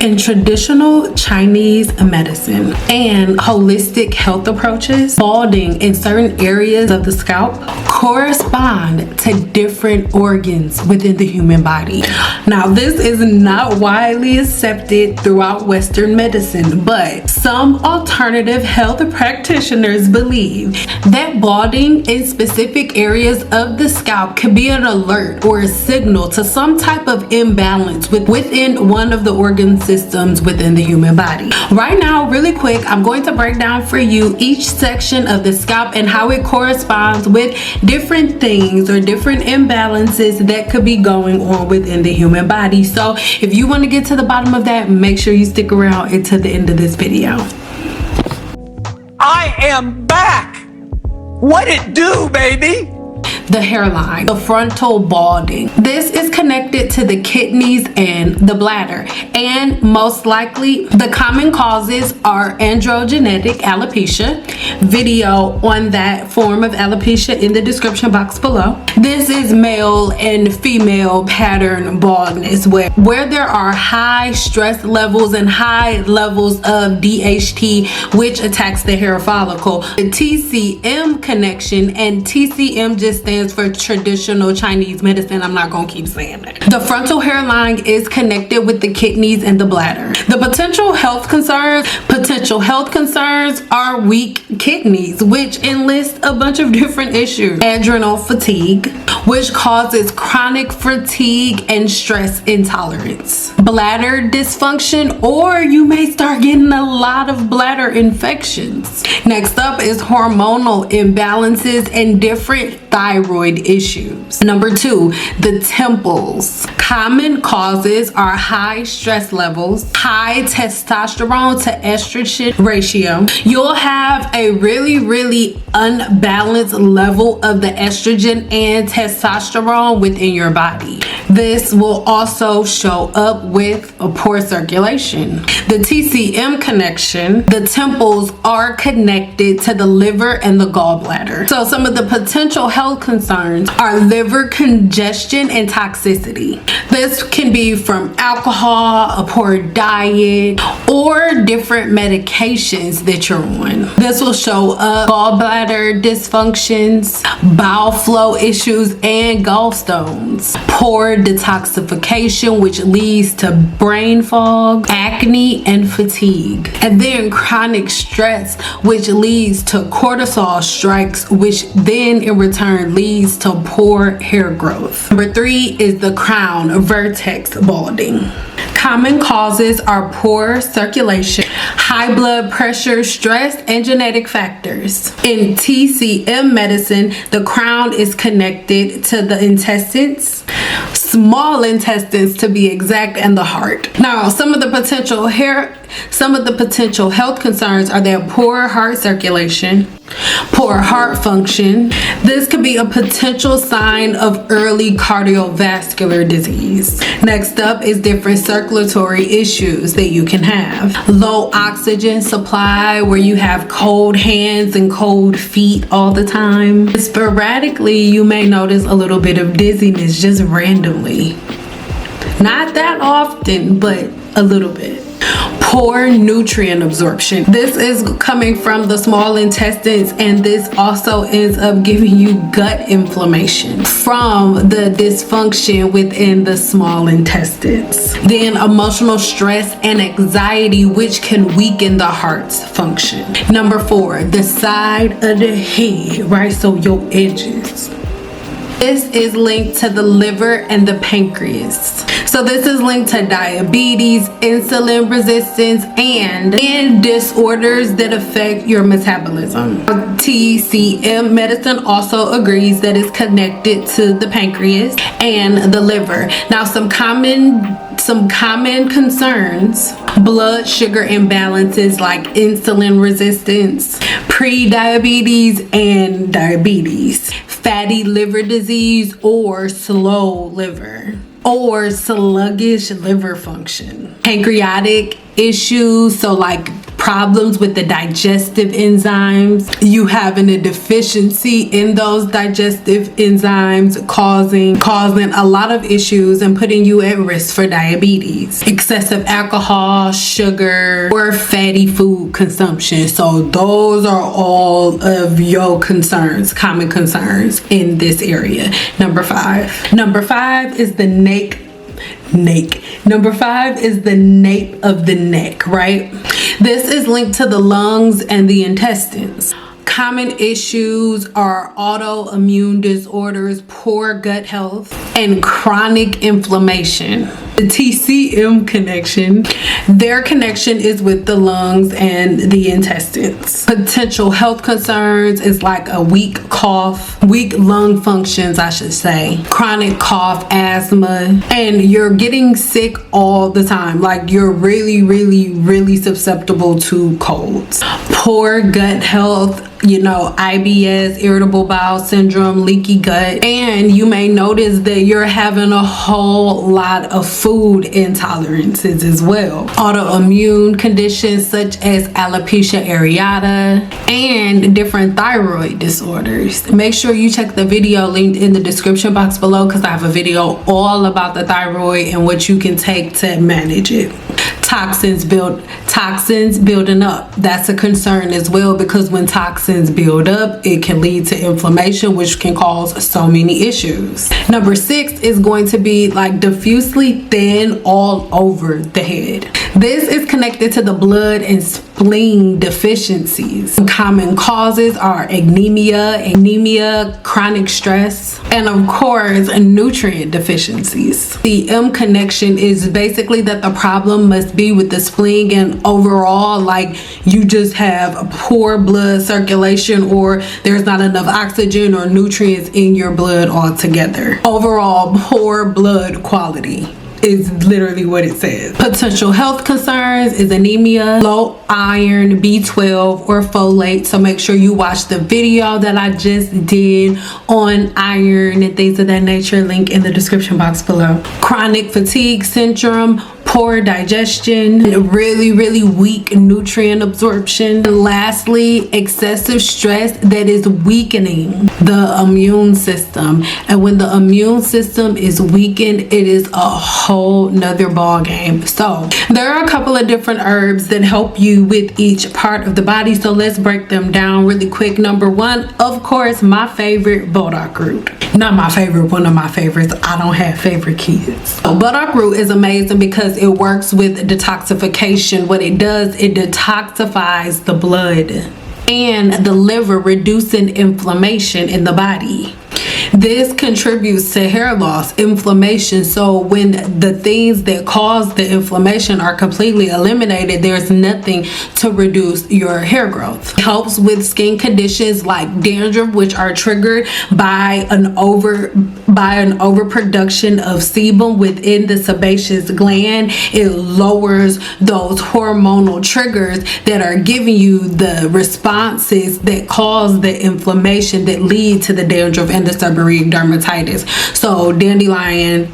In traditional Chinese medicine and holistic health approaches, balding in certain areas of the scalp correspond to different organs within the human body. Now, this is not widely accepted throughout Western medicine, but some alternative health practitioners believe that balding in specific areas of the scalp could be an alert or a signal to some type of imbalance within one of the organ systems within the human body. Right now, really quick, I'm going to break down for you each section of the scalp and how it corresponds with different things or different imbalances that could be going on within the human body. So if you want to get to the bottom of that, make sure you stick around until the end of this video. I am back. What it do, baby? The hairline, the frontal balding. This is connected to the kidneys and the bladder, and most likely the common causes are androgenetic alopecia. Video on that form of alopecia in the description box below. This is male and female pattern baldness where there are high stress levels and high levels of DHT, which attacks the hair follicle. The TCM connection, and TCM just stands for traditional Chinese medicine. I'm not gonna keep saying that. The frontal hairline is connected with the kidneys and the bladder. The potential health concerns are weak kidneys, which enlist a bunch of different issues. Adrenal fatigue, which causes chronic fatigue and stress intolerance. Bladder dysfunction, or you may start getting a lot of bladder infections. Next up is hormonal imbalances and different thyroid issues. Number 2, the temples. Common causes are high stress levels, high testosterone to estrogen ratio. You'll have a really unbalanced level of the estrogen and testosterone within your body. This will also show up with a poor circulation. The TCM connection, the temples are connected to the liver and the gallbladder. So some of the potential health concerns are liver congestion and toxicity. This can be from alcohol, a poor diet, or different medications that you're on. This will show up gallbladder dysfunctions, bowel flow issues, and gallstones. Poor detoxification, which leads to brain fog, acne, and fatigue. And then chronic stress, which leads to cortisol strikes, which then in return leads to poor hair growth. Number 3 is the crown vertex balding. Common causes are poor circulation, high blood pressure, stress, and genetic factors. In TCM medicine, the crown is connected to the intestines, small intestines to be exact, and the heart. Now, some of the potential health concerns are that poor heart circulation, poor heart function. This could be a potential sign of early cardiovascular disease. Next up is different circulatory issues that you can have. Low oxygen supply, where you have cold hands and cold feet all the time. Sporadically, you may notice a little bit of dizziness just randomly. Not that often, but a little bit. Poor nutrient absorption. This is coming from the small intestines, and this also ends up giving you gut inflammation from the dysfunction within the small intestines. Then emotional stress and anxiety, which can weaken the heart's function. Number 4, the side of the head, right? So your edges. This is linked to the liver and the pancreas. So this is linked to diabetes, insulin resistance, and disorders that affect your metabolism. TCM medicine also agrees that it's connected to the pancreas and the liver. Now, some common concerns: blood sugar imbalances like insulin resistance, pre-diabetes and diabetes, fatty liver disease or slow liver, or sluggish liver function, pancreatic issues, so like problems with the digestive enzymes, you having a deficiency in those digestive enzymes, causing a lot of issues and putting you at risk for diabetes, excessive alcohol, sugar, or fatty food consumption. So those are all of your concerns, common concerns in this area. Number five is the nape. Number 5 is the nape of the neck, right? This is linked to the lungs and the intestines. Common issues are autoimmune disorders, poor gut health, and chronic inflammation. The TCM connection, their connection is with the lungs and the intestines. Potential health concerns is like a weak cough, weak lung functions, I should say, chronic cough, asthma, and you're getting sick all the time. Like you're really susceptible to colds. Poor gut health, IBS, irritable bowel syndrome, leaky gut, and you may notice that you're having a whole lot of food intolerances as well. Autoimmune conditions such as alopecia areata and different thyroid disorders. Make sure you check the video linked in the description box below because I have a video all about the thyroid and what you can take to manage it. Toxins building up. That's a concern as well, because when toxins build up, it can lead to inflammation, which can cause so many issues. Number 6 is going to be like diffusely thin all over the head. This is connected to the blood and spleen deficiencies. Common causes are anemia, chronic stress, and of course nutrient deficiencies. The M connection is basically that the problem must be with the spleen, and overall like you just have poor blood circulation, or there's not enough oxygen or nutrients in your blood altogether. Overall poor blood quality is literally what it says. Potential health concerns is anemia, low iron, B12, or folate. So make sure you watch the video that I just did on iron and things of that nature, link in the description box below. Chronic fatigue syndrome, poor digestion, really weak nutrient absorption. And lastly, excessive stress that is weakening the immune system. And when the immune system is weakened, it is a whole nother ball game. So there are a couple of different herbs that help you with each part of the body. So let's break them down really quick. Number 1, of course, my favorite, Burdock root. Not my favorite, one of my favorites. I don't have favorite kids. So Burdock root is amazing because it works with detoxification. What it does, it detoxifies the blood and the liver, reducing inflammation in the body. This contributes to hair loss, inflammation. So when the things that cause the inflammation are completely eliminated, there's nothing to reduce your hair growth. It helps with skin conditions like dandruff, which are triggered by an overproduction of sebum within the sebaceous gland. It lowers those hormonal triggers that are giving you the responses that cause the inflammation that lead to the dandruff and the seborrheic dermatitis. So dandelion.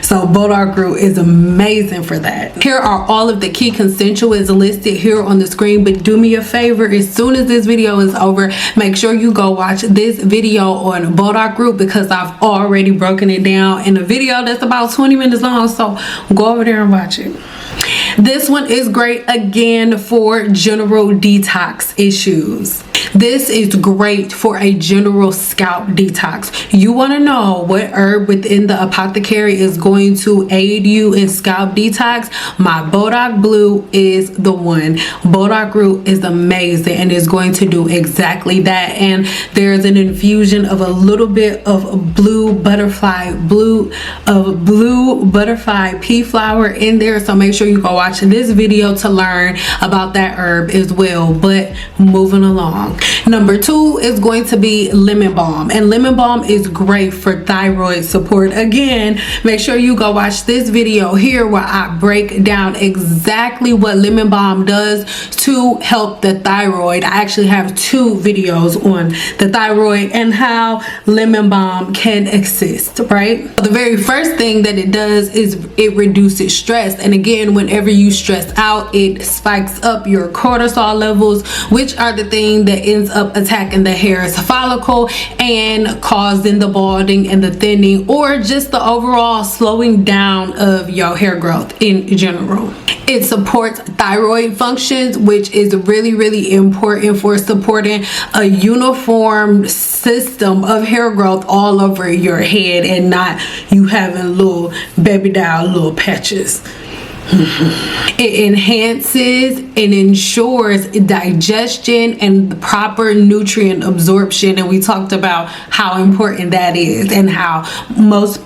So Burdock root is amazing for that. Here are all of the key constituents listed here on the screen, but do me a favor, as soon as this video is over, make sure you go watch this video on Burdock root, because I've already broken it down in a video that's about 20 minutes long. So go over there and watch it. This one is great again for general detox issues. This is great for a general scalp detox. You want to know what herb within the apothecary is going to aid you in scalp detox? My Burdock blue is the one. Burdock root is amazing and is going to do exactly that. And there's an infusion of a little bit of blue butterfly pea flower in there. So make sure you go watch this video to learn about that herb as well. But moving along, Number 2 is going to be lemon balm, and lemon balm is great for thyroid support. Again, make sure you go watch this video here where I break down exactly what lemon balm does to help the thyroid. I actually have 2 videos on the thyroid and how lemon balm can assist, right? The very first thing that it does is it reduces stress, and again, whenever you stress out, it spikes up your cortisol levels, which are the thing that ends up attacking the hair's follicle and causing the balding and the thinning, or just the overall slowing down of your hair growth in general. It supports thyroid functions, which is really important for supporting a uniform system of hair growth all over your head and not you having little baby doll little patches. It enhances and ensures digestion and the proper nutrient absorption, and we talked about how important that is, and how most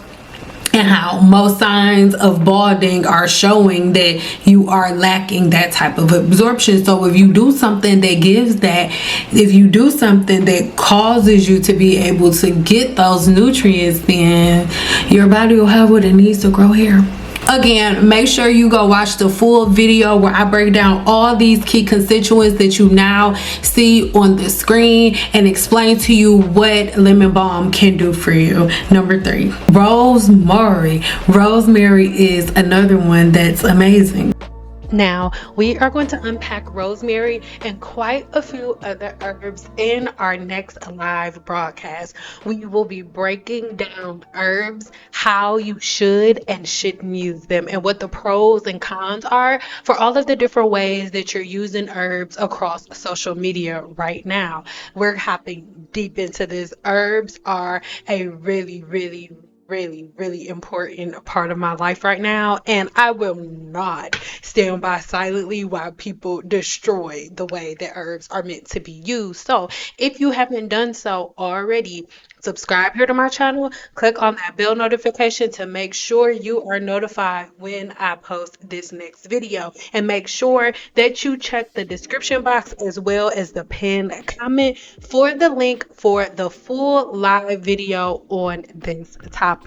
signs of balding are showing that you are lacking that type of absorption. So if you do something that gives that, if you do something that causes you to be able to get those nutrients, then your body will have what it needs to grow hair. Again, make sure you go watch the full video where I break down all these key constituents that you now see on the screen and explain to you what lemon balm can do for you. Number 3, rosemary. Rosemary is another one that's amazing. Now, we are going to unpack rosemary and quite a few other herbs in our next live broadcast. We will be breaking down herbs, how you should and shouldn't use them, and what the pros and cons are for all of the different ways that you're using herbs across social media right now. We're hopping deep into this. Herbs are a really important part of my life right now, and I will not stand by silently while people destroy the way that herbs are meant to be used. So if you haven't done so already, subscribe here to my channel, click on that bell notification to make sure you are notified when I post this next video, and make sure that you check the description box as well as the pinned comment for the link for the full live video on this topic.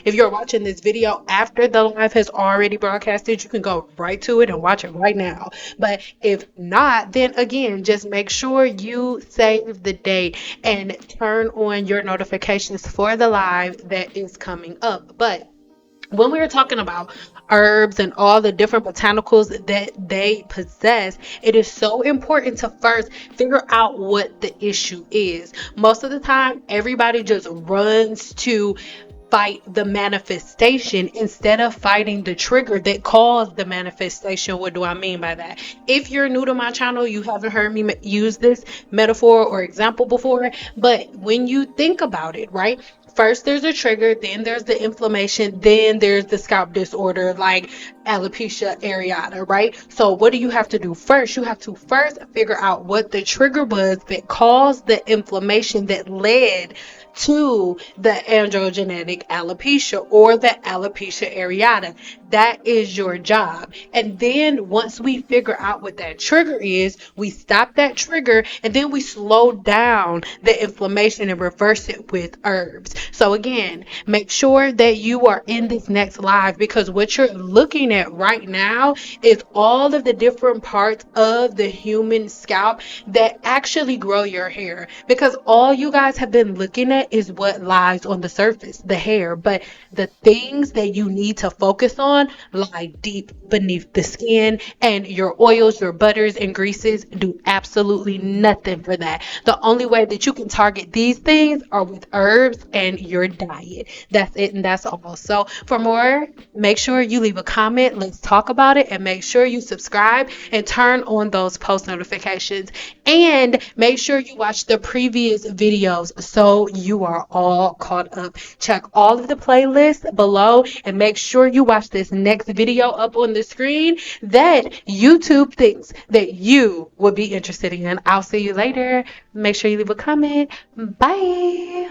If you're watching this video after the live has already broadcasted, you can go right to it and watch it right now. But if not, then again, just make sure you save the date and turn on your notifications for the live that is coming up. But when we are talking about herbs and all the different botanicals that they possess, it is so important to first figure out what the issue is. Most of the time, everybody just runs to fight the manifestation instead of fighting the trigger that caused the manifestation. What do I mean by that? If you're new to my channel, you haven't heard me use this metaphor or example before, but when you think about it, right? First, there's a trigger, then there's the inflammation, then there's the scalp disorder like alopecia areata, right? So what do you have to do first? You have to first figure out what the trigger was that caused the inflammation that led to the androgenetic alopecia or the alopecia areata. That is your job. And then once we figure out what that trigger is, we stop that trigger, and then we slow down the inflammation and reverse it with herbs. So again, make sure that you are in this next live, because what you're looking at right now is all of the different parts of the human scalp that actually grow your hair, because all you guys have been looking at is what lies on the surface, the hair, but the things that you need to focus on lie deep beneath the skin, and your oils, your butters and greases do absolutely nothing for that. The only way that you can target these things are with herbs and your diet. That's it, and that's all. So for more, make sure you leave a comment, let's talk about it, and make sure you subscribe and turn on those post notifications, and make sure you watch the previous videos so you are all caught up. Check all of the playlists below, and make sure you watch this next video up on the screen that YouTube thinks that you would be interested in. I'll see you later. Make sure you leave a comment. Bye.